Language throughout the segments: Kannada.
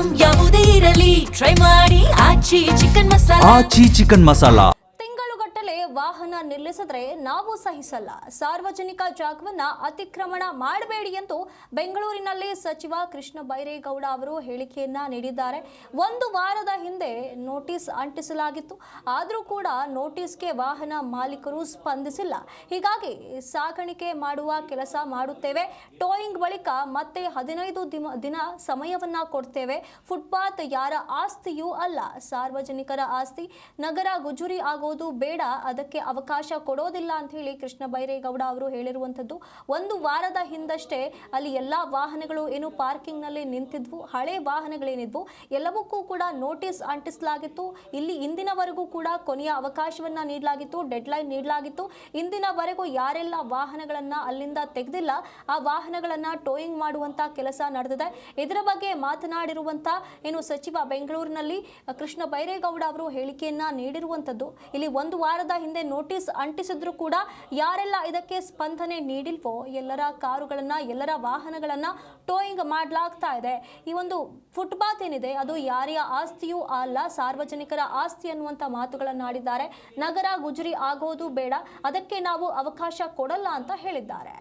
ಐಟಂ ಯಾವುದೇ ಇರಲಿ ಟ್ರೈ ಮಾಡಿ ಆಚಿ ಚಿಕನ್ ಮಸಾಲಾ. ಆಚಿ ಚಿಕನ್ ಮಸಾಲಾ. ತಿಂಗಳುಗಟ್ಟಲೆ ವಾಹನ ನಿಲ್ಲಿಸಿದ್ರೆ ನಾವು ಸಹಿಸಲ್ಲ, ಸಾರ್ವಜನಿಕ ಜಾಗವನ್ನ ಅತಿಕ್ರಮಣ ಮಾಡಬೇಡಿ ಎಂದು ಬೆಂಗಳೂರಿನಲ್ಲಿ ಸಚಿವ ಕೃಷ್ಣ ಬೈರೇಗೌಡ ಅವರು ಹೇಳಿಕೆಯನ್ನ ನೀಡಿದ್ದಾರೆ. ಒಂದು ವಾರದ ಹಿಂದೆ ನೋಟಿಸ್ ಅಂಟಿಸಲಾಗಿತ್ತು, ಆದರೂ ಕೂಡ ನೋಟಿಸ್ಗೆ ವಾಹನ ಮಾಲೀಕರು ಸ್ಪಂದಿಸಿಲ್ಲ. ಹೀಗಾಗಿ ಸಾಗಾಣಿಕೆ ಮಾಡುವ ಕೆಲಸ ಮಾಡುತ್ತೇವೆ, ಟೋಯಿಂಗ್ ಬಳಿಕ ಮತ್ತೆ 15 ದಿನ ಸಮಯವನ್ನ ಕೊಡ್ತೇವೆ. ಫುಟ್ಪಾತ್ ಯಾರ ಆಸ್ತಿಯೂ ಅಲ್ಲ, ಸಾರ್ವಜನಿಕರ ಆಸ್ತಿ. ನಗರ ಗುಜರಿ ಆಗೋದು ಬೇಡ, ಅದಕ್ಕೆ ಅವಕಾಶ ಕೊಡೋದಿಲ್ಲ ಅಂತ ಹೇಳಿ ಕೃಷ್ಣ ಬೈರೇಗೌಡ ಅವರು ಹೇಳಿರುವಂಥದ್ದು. ಒಂದು ವಾರದ ಹಿಂದಷ್ಟೇ ಅಲ್ಲಿ ಎಲ್ಲ ವಾಹನಗಳು ಏನು ಪಾರ್ಕಿಂಗ್ ನಲ್ಲಿ ನಿಂತಿದ್ವು, ಹಳೆ ವಾಹನಗಳೇನಿದ್ವು ಎಲ್ಲವಕ್ಕೂ ಕೂಡ ನೋಟಿಸ್ ಅಂಟಿಸಲಾಗಿತ್ತು. ಇಲ್ಲಿ ಇಂದಿನವರೆಗೂ ಕೂಡ ಕೊನೆಯ ಅವಕಾಶವನ್ನ ನೀಡಲಾಗಿತ್ತು, ಡೆಡ್ಲೈನ್ ನೀಡಲಾಗಿತ್ತು. ಇಂದಿನವರೆಗೂ ಯಾರೆಲ್ಲ ವಾಹನಗಳನ್ನ ಅಲ್ಲಿಂದ ತೆಗೆದಿಲ್ಲ ಆ ವಾಹನಗಳನ್ನ ಟೋಯಿಂಗ್ ಮಾಡುವಂತ ಕೆಲಸ ನಡೆದಿದೆ. ಇದರ ಬಗ್ಗೆ ಮಾತನಾಡಿರುವಂತ ಏನು ಸಚಿವ ಬೆಂಗಳೂರಿನಲ್ಲಿ ಕೃಷ್ಣ ಬೈರೇಗೌಡ ಅವರು ಹೇಳಿಕೆಯನ್ನ ನೀಡಿರುವಂಥದ್ದು. ಇಲ್ಲಿ ಒಂದು ವಾರದ ಹಿಂದೆ ನೋಟಿಸ್ ಅಂಟಿಸಿದ್ರು ಕೂಡ ಯಾರೆಲ್ಲ ಇದಕ್ಕೆ ಸ್ಪಂದನೆ ನೀಡಿಲ್ವೋ ಎಲ್ಲರ ಕಾರುಗಳನ್ನ ಎಲ್ಲರ ವಾಹನಗಳನ್ನ ಟೋಯಿಂಗ್ ಮಾಡಲಾಗ್ತಾ ಇದೆ. ಈ ಒಂದು ಫುಟ್ಪಾತ್ ಏನಿದೆ ಅದು ಯಾರ ಆಸ್ತಿಯೂ ಅಲ್ಲ, ಸಾರ್ವಜನಿಕರ ಆಸ್ತಿ ಅನ್ನುವಂಥ ಮಾತುಗಳನ್ನು ಆಡಿದ್ದಾರೆ. ನಗರ ಗುಜರಿ ಆಗೋದು ಬೇಡ, ಅದಕ್ಕೆ ನಾವು ಅವಕಾಶ ಕೊಡಲ್ಲ ಅಂತ ಹೇಳಿದ್ದಾರೆ.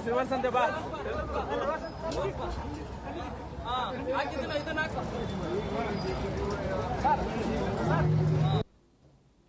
ರಿವರ್ಸ್ ಅಂತೆ ಬಾ. ಹಾಕಿದ್ದಿಲ್ಲ ಇದನ್ನ ಹಾಕು.